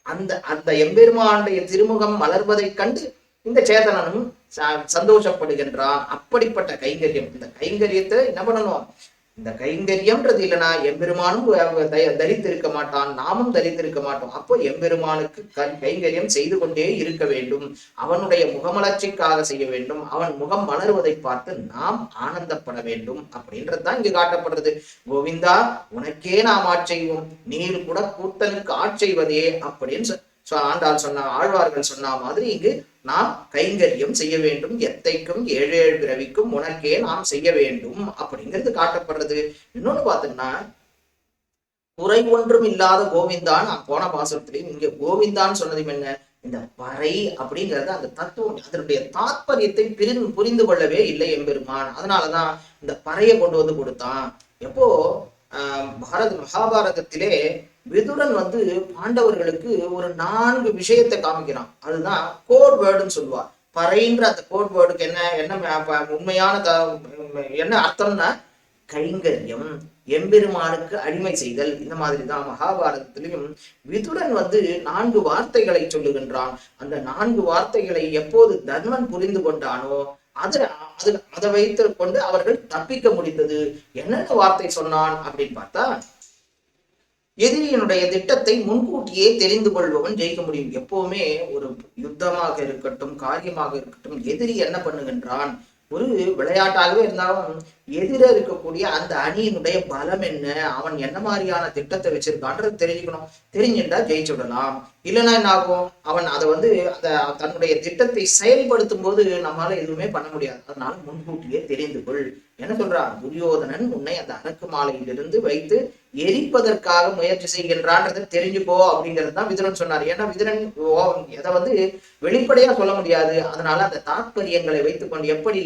[SPEAKER 1] அந்த எம்பெருமானுடைய திருமுகம் மலர்வதை கண்டு இந்த சேதனனும் சந்தோஷப்படுகின்றான். அப்படிப்பட்ட கைங்கரியம். இந்த கைங்கரியத்தை என்ன பண்ணணும்? இந்த கைங்கரியம்ன்றது இல்லைன்னா எம்பெருமானும் தரித்திருக்க மாட்டான், நாமும் தரித்திருக்க மாட்டோம். அப்போ எம்பெருமானுக்கு கைங்கரியம் செய்து கொண்டே இருக்க வேண்டும். அவனுடைய முகமலர்ச்சிக்காக செய்ய வேண்டும். அவன் முகம் மலர்வதை பார்த்து நாம் ஆனந்தப்பட வேண்டும் அப்படின்றதுதான் இங்கு காட்டப்படுறது. கோவிந்தா, உனக்கே நாம் ஆட்செய்வோம், நீர் கூட கூத்தனுக்கு ஆட்செய்வதே அப்படின்னு ஆண்டாள் சொன்ன, ஆழ்வார்கள் சொன்ன மாதிரி இங்கு நாம் கைங்கரியம் செய்ய வேண்டும். எத்தைக்கும் 7 பிறவிக்கும் உனக்கே நாம் செய்ய வேண்டும் அப்படிங்கிறது காட்டப்படுறது. இன்னொன்னு பார்த்தோம்னா, குறை ஒன்றும் இல்லாத கோவிந்தான். நான் போன பாசத்திலையும் இங்க கோவிந்தான்னு சொன்னதும் என்ன? இந்த பறை அப்படிங்கிறது அந்த தத்துவம், அதனுடைய தாத்பரியத்தை புரிந்து கொள்ளவே இல்லை எம்பெருமான். அதனாலதான் இந்த பறையை கொண்டு வந்து கொடுத்தான். எப்போ மகாபாரதத்திலே விதுரன் வந்து பாண்டவர்களுக்கு ஒரு 4 விஷயத்தை காமிக்கிறான். அதுதான் கோட் வேர்டுன்னு சொல்லுவார். பறைன்ற அந்த கோட் வேர்டுக்கு என்ன என்ன உண்மையான என்ன அர்த்தம்னா கைங்கரியம், எம்பெருமானுக்கு அடிமை செய்தல். இந்த மாதிரி தான் மகாபாரதத்திலையும் விதுரன் வந்து 4 வார்த்தைகளை சொல்லுகின்றான். அந்த 4 வார்த்தைகளை எப்போது தர்மன் புரிந்து கொண்டானோ அதை வைத்து கொண்டு அவர்கள் தப்பிக்க முடிந்தது. என்னென்ன வார்த்தை சொன்னான் அப்படின்னு பார்த்தா, எதிரியினுடைய திட்டத்தை முன்கூட்டியே தெரிந்து கொள்பவன் ஜெயிக்க முடியும். எப்பவுமே ஒரு யுத்தமாக இருக்கட்டும், காரியமாக இருக்கட்டும், எதிரி என்ன பண்ணுகின்றான், ஒரு விளையாட்டாகவே இருந்தாலும் எதிர இருக்கக்கூடிய அந்த அணியினுடைய பலம் என்ன, அவன் என்ன மாதிரியான திட்டத்தை வச்சிருக்கான்றது தெரிஞ்சுக்கணும். தெரிஞ்சுட்டா ஜெயிச்சுடலாம். இல்லைன்னா என்ன ஆகும், அவன் அதை வந்து அந்த தன்னுடைய திட்டத்தை செயல்படுத்தும் போது நம்மளால எதுவுமே பண்ண முடியாது. அதனால முன்கூட்டியே தெரிந்து கொள். என்ன சொல்றான், துரியோதனன் உன்னை அந்த அரக்கு மாலையிலிருந்து வைத்து எரிப்பதற்காக முயற்சி செய்கின்றான்றதை தெரிஞ்சுக்கோ அப்படிங்கிறது தான் விதுரன் சொன்னார். ஏன்னா விதுரன் எதை வந்து வெளிப்படையா சொல்ல முடியாது. அதனால அந்த தாத்பரியங்களை வைத்துக்கொண்டு எப்படி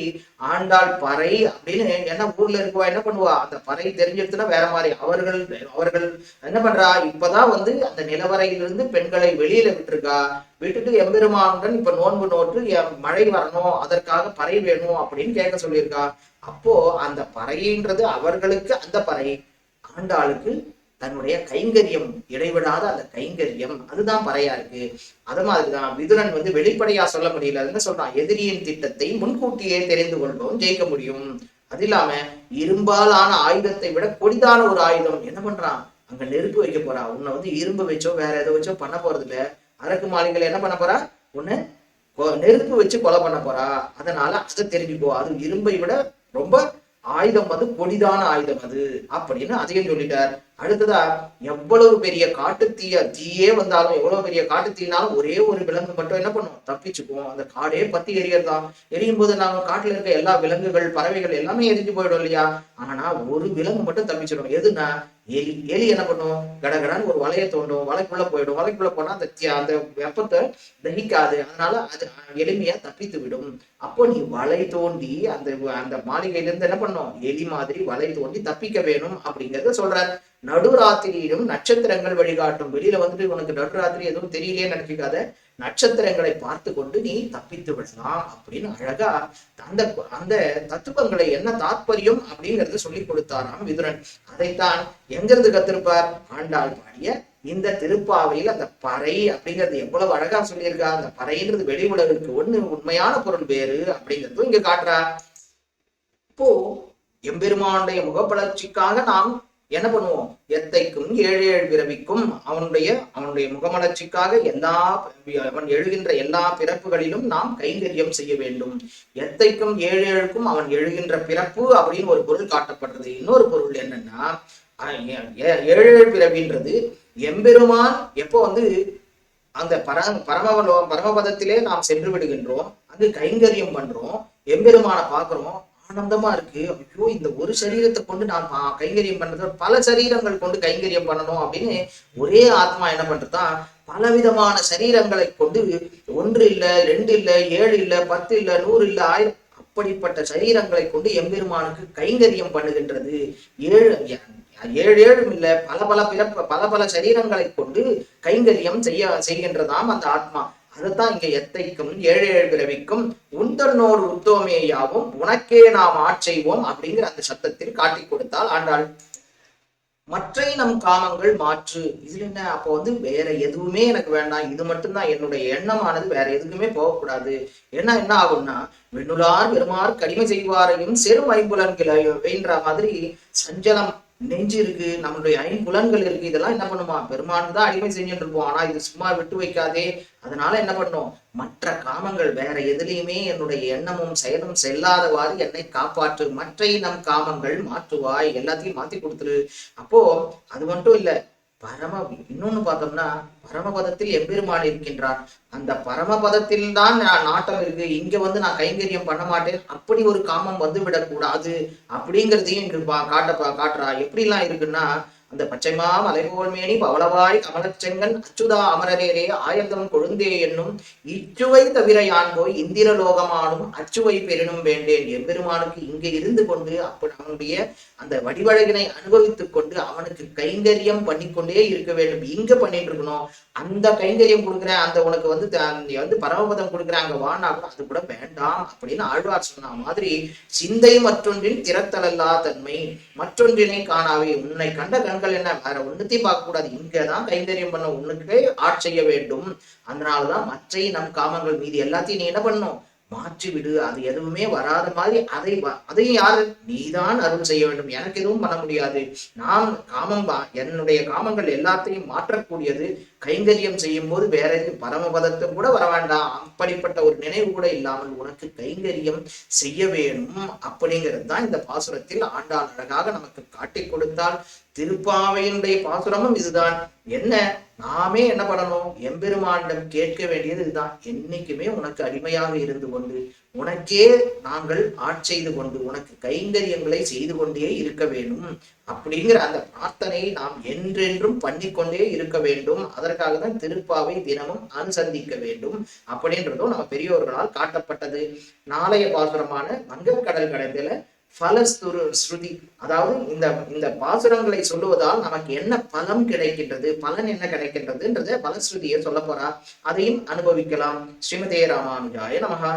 [SPEAKER 1] ஆண்டாள் பறை அப்படின்னு என்ன ஊர்ல இருக்குவா என்ன பண்ணுவா, அந்த பறை தெரிஞ்சிருச்சுன்னா வேற மாதிரி அவர்கள் என்ன பண்றா, இப்பதான் வந்து அந்த நிலவரையிலிருந்து பெண்களை வெளியில விட்டுட்டு எம்பெருமானுடன் இப்ப நோன்பு நோட்டு மழை வரணும், அதற்காக பறை வேணும் அப்படின்னு கேட்க சொல்லியிருக்கா. அப்போ அந்த பறைன்றது அவர்களுக்கு அந்த பறை, ஆண்டாளுக்கு தன்னுடைய கைங்கரியம், இடைவிடாத அந்த கைங்கரியம், அதுதான் பறையா இருக்கு. அது மாதிரிதான் விதுரன் வந்து வெளிப்படையா சொல்ல முடியல. என்ன சொல்றான், எதிரியின் திட்டத்தை முன்கூட்டியே தெரிந்து கொள்வோம் ஜெயிக்க முடியும். அது இல்லாம இரும்பால் ஆன ஆயுதத்தை விட கொடிதான ஒரு ஆயுதம். என்ன பண்றான், அங்க நெருப்பு வைக்க போறா. உன்னை வந்து இரும்பு வச்சோ வேற எதோ வச்சோ பண்ண போறது இல்ல. அரக்கு மாளிகைகள் என்ன பண்ண போறா, உன்னை நெருப்பு வச்சு கொலை பண்ண போறா. அதனால அதை தெரிஞ்சுக்கோ, அது இரும்பை விட ரொம்ப ஆயுதம் வந்து கொடிதான ஆயுதம் அது அப்படின்னு அதையும் சொல்லிட்டார். அடுத்ததா, எவ்வளவு பெரிய தீயே வந்தாலும், எவ்வளவு பெரிய காட்டு தீனாலும் ஒரே ஒரு விலங்கு மட்டும் என்ன பண்ணும், தப்பிச்சுக்குவோம். அந்த காடே பத்தி எரியறதான். எரியும் போது நாங்க காட்டுல இருக்க எல்லா விலங்குகள் பறவைகள் எல்லாமே எரிஞ்சு போயிடும் இல்லையா. ஆனா ஒரு விலங்கு மட்டும் தப்பிச்சிடும். எதுனா எலி என்ன பண்ணும், கடகடான்னு ஒரு வலையை தோண்டும், வலைக்குள்ள போயிடும். வலைக்குள்ள போனா அந்த வெப்பத்தை தகிக்காது. அதனால அது எளிமையா தப்பித்து விடும். அப்போ நீ வலை தோண்டி அந்த மாளிகையிலிருந்து என்ன பண்ணும், எலி மாதிரி வலை தோண்டி தப்பிக்க வேணும் அப்படிங்கறத சொல்றாரு. நடுராத்திரியிலும் நட்சத்திரங்கள் வழிகாட்டும். வெளியில வந்துட்டு உனக்கு நடுராத்திரி எதுவும் தெரியலையே நினைக்காத, நட்சத்திரங்களை பார்த்து கொண்டு நீ தப்பித்து விடலாம் அப்படின்னு அழகா அந்த அந்த தத்துவங்களை என்ன தாத்பரியம் அப்படிங்கறத சொல்லி கொடுத்தாராம் விதுரன். அதைத்தான் எங்கிருந்து கத்திருப்பார், ஆண்டாள் பாடிய இந்த திருப்பாவையில் அந்த பறை அப்படிங்கிறது எவ்வளவு அழகா சொல்லியிருக்கா. அந்த பறைன்றது வெளி உலகிற்கு ஒண்ணு, உண்மையான பொருள் வேறு அப்படிங்கிறதும் இங்க காட்டுறா. இப்போ எம்பெருமானுடைய முகப்பளர்ச்சிக்காக நாம் என்ன பண்ணுவோம், எத்தைக்கும் 7 பிறவிக்கும் அவனுடைய முகமலர்ச்சிக்காக அவன் எழுகின்ற எல்லா பிறப்புகளிலும் நாம் கைங்கரியம் செய்ய வேண்டும். எத்தைக்கும் 7 அவன் எழுகின்ற பிறப்பு அப்படின்னு ஒரு பொருள் காட்டப்பட்டது. இன்னொரு பொருள் என்னன்னா, 7 பிறவின்றது எம்பெருமான் எப்போ வந்து அந்த பரமபதத்திலே நாம் சென்று விடுகின்றோம், அங்கு கைங்கரியம் பண்றோம், எம்பெருமான பாக்குறோம், ஆனந்தமா இருக்கு. ஐயோ, இந்த ஒரு சரீரத்தை கொண்டு நான் கைங்கரியம் பண்றது, பல சரீரங்கள் கொண்டு கைங்கரியம் பண்ணணும் அப்படின்னு ஒரே ஆத்மா என்ன பண்றதுதான், பலவிதமான சரீரங்களை கொண்டு 1 இல்ல 2 இல்ல 7 இல்ல 10 இல்ல 100 இல்ல 1000 அப்படிப்பட்ட சரீரங்களை கொண்டு எம்பெருமானுக்கு கைங்கரியம் பண்ணுகின்றது. 7 இல்ல பல சரீரங்களை கொண்டு கைங்கரியம் செய்கின்றதாம் அந்த ஆத்மா. அதுதான் இங்க எத்தைக்கும் 7 பிறவிக்கும் உந்தன்னோடு உத்தோமேயாவும் உனக்கே நாம் ஆட்செய்வோம் அப்படிங்கிற அந்த சத்தத்தில் காட்டி கொடுத்தால் ஆண்டாள். மற்ற நம் காமங்கள் மாற்று. இதுல என்ன, அப்போ வந்து வேற எதுவுமே எனக்கு வேண்டாம், இது மட்டும்தான் என்னுடைய எண்ணமானது, வேற எதுக்குமே போகக்கூடாது. ஏன்னா என்ன ஆகும்னா, வெண்ணுளார் பெருமாறு கடிமை செய்வாரையும் செரும் ஐம்புலன்களை வென்ற மாதிரி சஞ்சலம் நெஞ்சு இருக்கு, நம்மளுடைய 5 புலன்கள் இருக்கு, இதெல்லாம் என்ன பண்ணுமா, பெருமான் தான் அடிமை செஞ்சுட்டு இருப்போம். ஆனா இது சும்மா விட்டு வைக்காதே. அதனால என்ன பண்ணும், மற்ற காமங்கள் வேற எதுலையுமே என்னுடைய எண்ணமும் செயலும் செல்லாதவாறு என்னை காப்பாற்று. மற்ற நம் காமங்கள் மாற்றுவாய், எல்லாத்தையும் மாத்தி கொடுத்துரு. அப்போ அது மட்டும் இல்ல, இன்னொன்னு பார்த்தோம்னா, பரமபதத்தில் எம்பெருமான் இருக்கின்றான். அந்த பரமபதத்தில் தான் நாட்டம் இருக்கு. இங்க வந்து நான் கைங்கரியம் பண்ண மாட்டேன், அப்படி ஒரு காமம் வந்து விடக்கூடாது அப்படிங்கிறதையும் இங்கு காட்டுறா. எப்படிலாம் இருக்குன்னா, அந்த பச்சைமா மலைபோல் மேனி பவளவாய் கமலச்செங்கன் அச்சுதா அமரரேரே ஆயர்தம் கொழுந்தே என்னும் இச்சுவை தவிர யான் போய் இந்திர லோகமானும் அச்சுவை பெரினும் வேண்டேன். எம்பெருமானுக்கு இங்கே இருந்து கொண்டு அப்ப அவனுடைய அந்த வடிவழகினை அனுபவித்துக் கொண்டு அவனுக்கு கைங்கரியம் பண்ணிக்கொண்டே இருக்க வேண்டும். இங்க பண்ணிட்டு இருக்கணும், அந்த கைங்கரியம் கொடுக்குறேன், அந்த உனக்கு வந்து பரமபதம் கொடுக்குறேன் அங்க வானாகும் அது கூட வேண்டாம் அப்படின்னு ஆழ்வார் சொன்ன மாதிரி சிந்தை மற்றொன்றின் திறத்தலல்லா தன்மை, மற்றொன்றினை காணாவே. உன்னை கண்ட கண்கள் என்ன வேற ஒண்ணுத்தையும் பார்க்க கூடாது, இங்கதான் கைங்கரியம் பண்ண உன்னுக்கே ஆட்செய்ய வேண்டும். அதனாலதான் மற்ற நம் காமங்கள் மீது எல்லாத்தையும் நீ என்ன பண்ணும், மாற்றி விடு. அது எதுவுமே வராத மாதிரி அதையும் யாரு, நீதான் அருள் செய்ய வேண்டும். எனக்கு எதுவும் பண்ண முடியாது. நான் என்னுடைய காமங்கள் எல்லாத்தையும் மாற்றக்கூடியது. கைங்கரியம் செய்யும் போது வேற எதுவும் பரமபதத்தும் கூட வர வேண்டாம், அப்படிப்பட்ட ஒரு நினைவு கூட இல்லாமல் உனக்கு கைங்கரியம் செய்ய வேணும் அப்படிங்கிறது தான் இந்த பாசுரத்தில் ஆண்டாள் அழகாக நமக்கு காட்டி கொடுத்தால். திருப்பாவையினுடைய பாசுரமும் இதுதான். என்ன நாமே என்ன பண்ணணும், எம்பெருமானிடம் கேட்க வேண்டியது இதுதான். என்னைக்குமே உனக்கு அடிமையாக இருந்து கொண்டு உனக்கே நாங்கள் ஆட்செய்து கொண்டு உனக்கு கைங்கரியங்களை செய்து கொண்டே இருக்க வேண்டும் அப்படிங்கிற அந்த பிரார்த்தனையை நாம் என்றென்றும் பண்ணிக்கொண்டே இருக்க வேண்டும். அதற்காக தான் திருப்பாவை தினமும் அனுசந்திக்க வேண்டும் அப்படின்றதும் நம்ம பெரியோர்களால் காட்டப்பட்டது. நாளைய பாசுரமான வங்கக்கடல் கடந்தில ஸ்ருதி, அதாவது இந்த பாசுரங்களை சொல்லுவதால் நமக்கு என்ன பலம் கிடைக்கின்றது, பலன் என்ன கிடைக்கின்றதுன்றத பலஸ்ருதியை சொல்ல போறா. அதையும் அனுபவிக்கலாம். ஸ்ரீமதே ராமானுஜாய நமஹா.